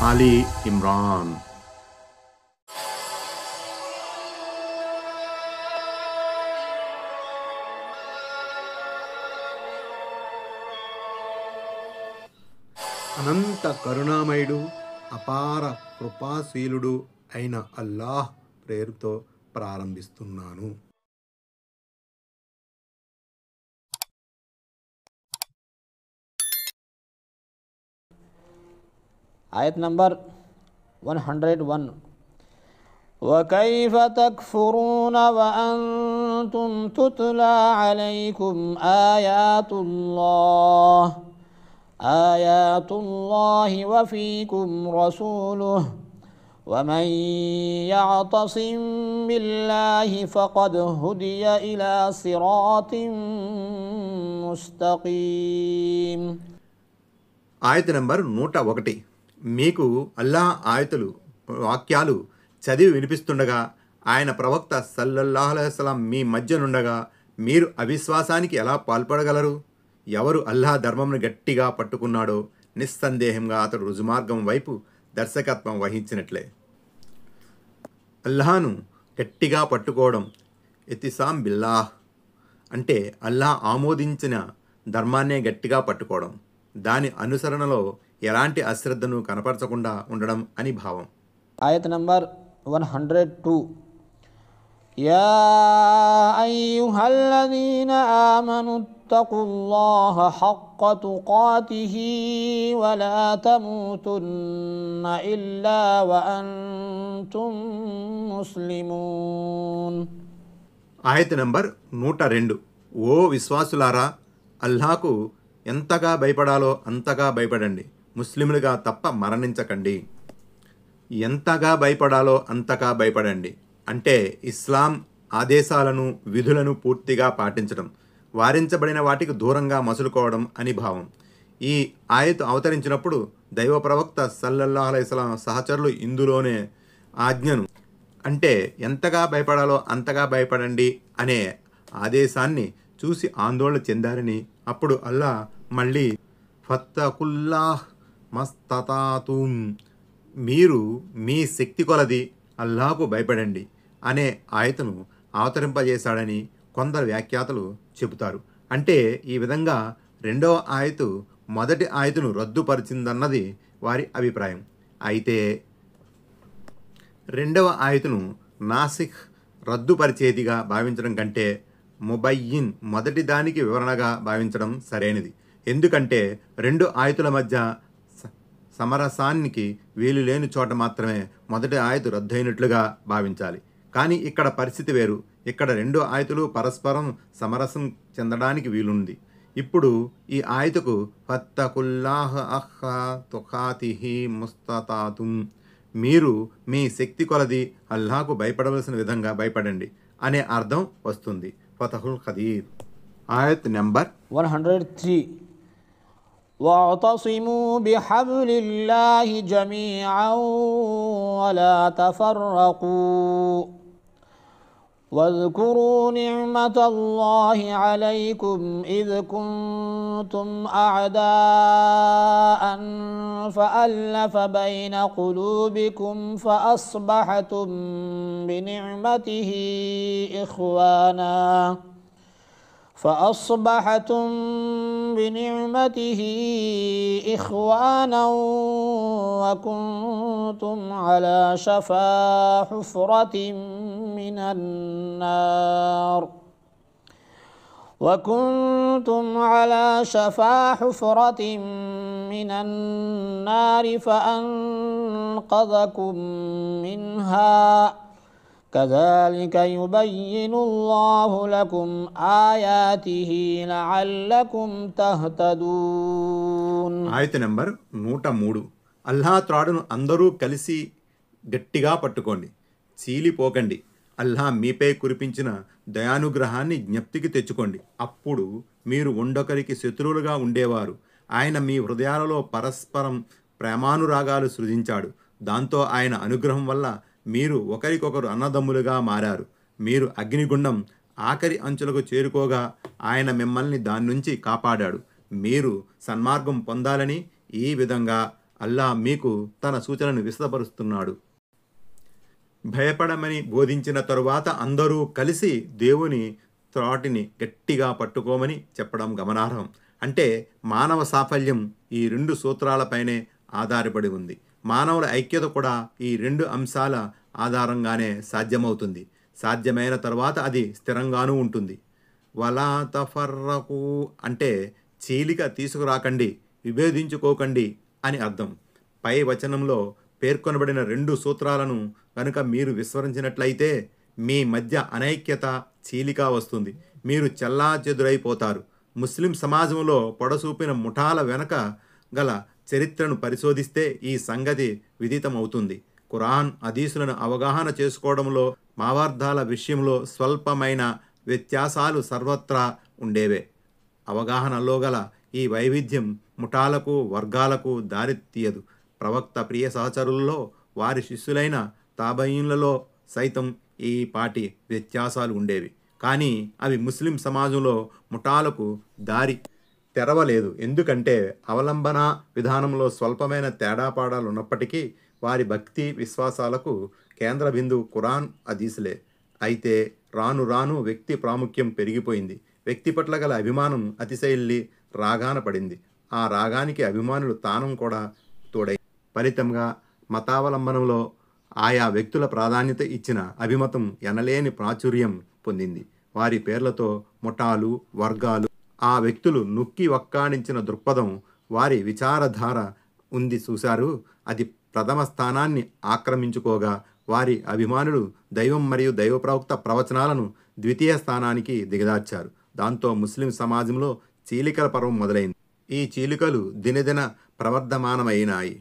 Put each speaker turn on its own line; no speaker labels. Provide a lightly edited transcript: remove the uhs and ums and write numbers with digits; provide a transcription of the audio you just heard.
ఆలీ ఇమ్రాన్. అనంత కరుణామయుడు, అపార కృపాశీలుడు అయిన అల్లాహ్ పేరుతో ప్రారంభిస్తున్నాను.
आयत नंबर 101 वकैफ तकफुरून वअंतुम तुतला अलैकुम आयातुल्लाहि वफीकुम रसूलुहु वमन यअतसिम बिल्लाहि फ़क़द हुदिय इला सिरातिन मुस्तक़ीम.
ఆయత నంబర్ 101. మీకు అల్లాహ్ ఆయతులు వాక్యాలు చదివి వినిపిస్తుండగా ఆయన ప్రవక్త సల్లల్లాహు అలైహి వసల్లం మీ మధ్యనుండగా మీరు అవిశ్వాసానికి ఎలా పాల్పడగలరు? ఎవరు అల్లాహ్ ధర్మంను గట్టిగా పట్టుకున్నాడో నిస్సందేహంగా అతడు రుజుమార్గం వైపు దర్శకత్వం వహించినట్లే. అల్లాహ్ను గట్టిగా పట్టుకోవడం ఇతిసాం బిల్లాహ్ అంటే అల్లాహ్ ఆమోదించిన ధర్మాన్నే గట్టిగా పట్టుకోవడం, దాని అనుసరణలో ఎలాంటి అశ్రద్ధను కనపరచకుండా ఉండడం అని భావం.
ఆయత్ నంబర్ 102 యా అయ్యుహల్లదీన ఆమనుత్తఖుల్లాహ హక్క తుకాతిహి వలా తమూతున్న ఇల్లా వఅంతుం ముస్లిమూన్.
ఆయత్ నంబర్ 102. ఓ విశ్వాసులారా, అల్లాహకు ఎంతగా భయపడాలో అంతగా భయపడండి, ముస్లింలుగా తప్ప మరణించకండి. ఎంతగా భయపడాలో అంతగా భయపడండి అంటే ఇస్లాం ఆదేశాలను విధులను పూర్తిగా పాటించడం, వారించబడిన వాటికి దూరంగా మసులుకోవడం అని భావం. ఈ ఆయత్ అవతరించినప్పుడు దైవ ప్రవక్త సల్లల్లాహు అలైహి వసల్లం సహచరులు ఇందులోనే ఆజ్ఞను అంటే ఎంతగా భయపడాలో అంతగా భయపడండి అనే ఆదేశాన్ని చూసి ఆందోళన చెందారని, అప్పుడు అల్లాహ్ మళ్ళీ ఫత్తకుల్లాహ్ మస్తతాతుం మీరు మీ శక్తి కొలది అల్లాహకు భయపడండి అనే ఆయతను అవతరింపజేశాడని కొందరు వ్యాఖ్యాతలు చెబుతారు. అంటే ఈ విధంగా రెండవ ఆయతు మొదటి ఆయతును రద్దుపరిచిందన్నది వారి అభిప్రాయం. అయితే రెండవ ఆయతును నాసిఖ్ రద్దుపరిచేదిగా భావించడం కంటే ముబయ్యిన్ మొదటి దానికి వివరణగా భావించడం సరైనది. ఎందుకంటే రెండు ఆయతుల మధ్య సమరసానికి వీలు లేని చోట మాత్రమే మొదటి ఆయతు రద్దయినట్లుగా భావించాలి. కానీ ఇక్కడ పరిస్థితి వేరు. ఇక్కడ రెండు ఆయతులు పరస్పరం సమరసం చెందడానికి వీలుంది. ఇప్పుడు ఈ ఆయతుకు ఫత్తకుల్లాహ అహ్హ తుకాతిహి ముస్తతాతుం మీరు మీ శక్తి కొలది అల్లాహకు భయపడవలసిన విధంగా భయపడండి అనే అర్థం వస్తుంది. ఫతహుల్ ఖదీర్. ఆయత్ నెంబర్
103 واعتصموا بحبل الله جميعا ولا تفرقوا واذكروا نعمة الله عليكم إذ كنتم أعداء فألف بين قلوبكم فأصبحتم بنعمته إخوانا وكنتم على شفا حفرة من النار فأنقذكم منها كذلك يبين الله لكم آياته لعلكم تهتدون.
ఆయత్ నంబర్ 103 అల్లాహ్ త్రాడును అందరూ కలిసి గట్టిగా పట్టుకోండి, చీలిపోకండి. అల్లాహ్ మీపై కురిపించిన దయానుగ్రహాన్ని జ్ఞప్తికి తెచ్చుకోండి. అప్పుడు మీరు ఒండొకరికి శత్రువులుగా ఉండేవారు. ఆయన మీ హృదయాలలో పరస్పరం ప్రేమానురాగాలు సృజించాడు. దాంతో ఆయన అనుగ్రహం వల్ల మీరు ఒకరికొకరు అన్నదమ్ములుగా మారారు. మీరు అగ్నిగుండం ఆఖరి అంచులకు చేరుకోగా ఆయన మిమ్మల్ని దాని నుంచి కాపాడాడు. మీరు సన్మార్గం పొందాలని ఈ విధంగా అల్లా మీకు తన సూచనను విశదపరుస్తున్నాడు. భయపడమని బోధించిన తరువాత అందరూ కలిసి దేవుని త్రాటిని గట్టిగా పట్టుకోమని చెప్పడం గమనార్హం. అంటే మానవ సాఫల్యం ఈ 2 సూత్రాలపైనే ఆధారపడి ఉంది. మానవుల ఐక్యత కూడా ఈ 2 అంశాల ఆధారంగానే సాధ్యమవుతుంది. సాధ్యమైన తర్వాత అది స్థిరంగానూ ఉంటుంది. వలా తఫర్రకు అంటే చీలిక తీసుకురాకండి, విభేదించుకోకండి అని అర్థం. పై వచనంలో పేర్కొనబడిన 2 సూత్రాలను కనుక మీరు విస్మరించినట్లయితే మీ మధ్య అనైక్యత, చీలిక వస్తుంది. మీరు చెల్లాచెదురైపోతారు. ముస్లిం సమాజంలో పొడసూపిన ముఠాల వెనక గల చరిత్రను పరిశోధిస్తే ఈ సంగతి విదితమవుతుంది. ఖురాన్, హదీసులను అవగాహన చేసుకోవడంలో, భావార్థాల విషయంలో స్వల్పమైన వ్యత్యాసాలు సర్వత్రా ఉండేవే. అవగాహనలో గల ఈ వైవిధ్యం ముఠాలకు, వర్గాలకు దారితీయదు. ప్రవక్త ప్రియ సహచరుల్లో, వారి శిష్యులైన తాబయీన్లలో సైతం ఈ పాటి వ్యత్యాసాలు ఉండేవి. కానీ అవి ముస్లిం సమాజంలో ముఠాలకు దారి తెరవలేదు. ఎందుకంటే అవలంబన విధానంలో స్వల్పమైన తేడాపాడాలు ఉన్నప్పటికీ వారి భక్తి విశ్వాసాలకు కేంద్ర బిందువు ఖురాన్, హదీసులే. అయితే రాను రాను వ్యక్తి ప్రాముఖ్యం పెరిగిపోయింది. వ్యక్తి పట్ల గల అభిమానం అతిశయిల్లి రాగాన పడింది. ఆ రాగానికి అభిమానులు తానం కూడా తోడై ఫలితంగా మతావలంబనంలో ఆయా వ్యక్తుల ప్రాధాన్యత ఇచ్చిన అభిమతం ఎనలేని ప్రాచుర్యం పొందింది. వారి పేర్లతో ముఠాలు, వర్గాలు, ఆ వ్యక్తులు నొక్కి వక్కాణించిన దృక్పథం, వారి విచారధార ఉంది చూశారు. అది ప్రథమ స్థానాన్ని ఆక్రమించుకోగా వారి అభిమానులు దైవం మరియు దైవ ప్రవక్త ప్రవచనాలను ద్వితీయ స్థానానికి దిగదార్చారు. దాంతో ముస్లిం సమాజంలో చీలికల పర్వం మొదలైంది. ఈ చీలికలు దినదిన ప్రవర్ధమానమైనాయి.